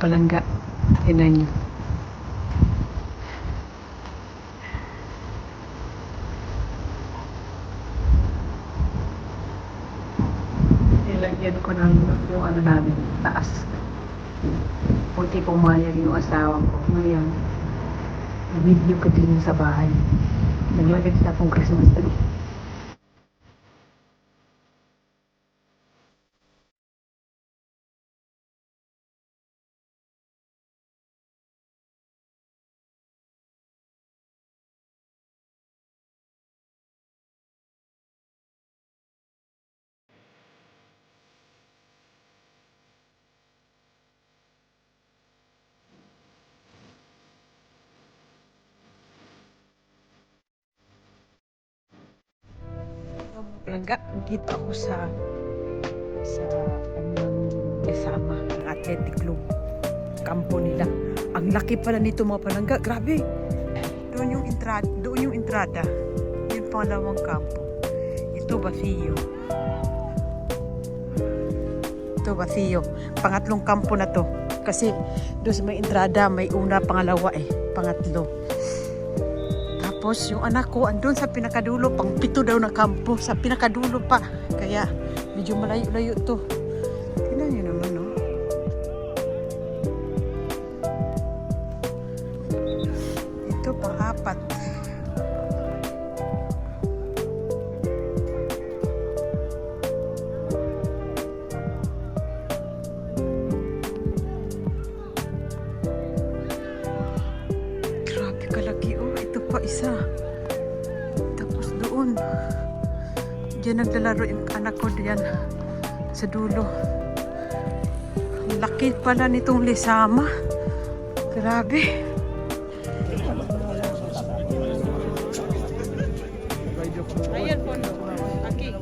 palangga. Tingnan nyo. Nilagyan ko ng yung ano namin, taas. Puti pumayag yung asawa ko. Ngayon, video ko din sa bahay. Naglagay sila akong Christmas tree. Palangga, dito ako sa kasama ng athletic club kampo nila. Ang laki pala nito mga palangga, grabe. Doon yung entrada. Yung pangalawang kampo. Ito Basilio. Pangatlong kampo na to. Kasi doon sa may entrada, may una, pangalawa pangatlo. Tapos yung anak ko andun sa pinakadulo, pang 7 daw na kampo, sa pinakadulo pa. Kaya medyo malayo-layo to. Tingnan nyo naman, no? Ito pang-4. Grabe kalaki, oh. Ito pa isa. Tapos doon. Diyan naglalaro yung anak ko diyan sa dulo. Ang laki pala nitong Lisama. Grabe. Ayan po. Aki.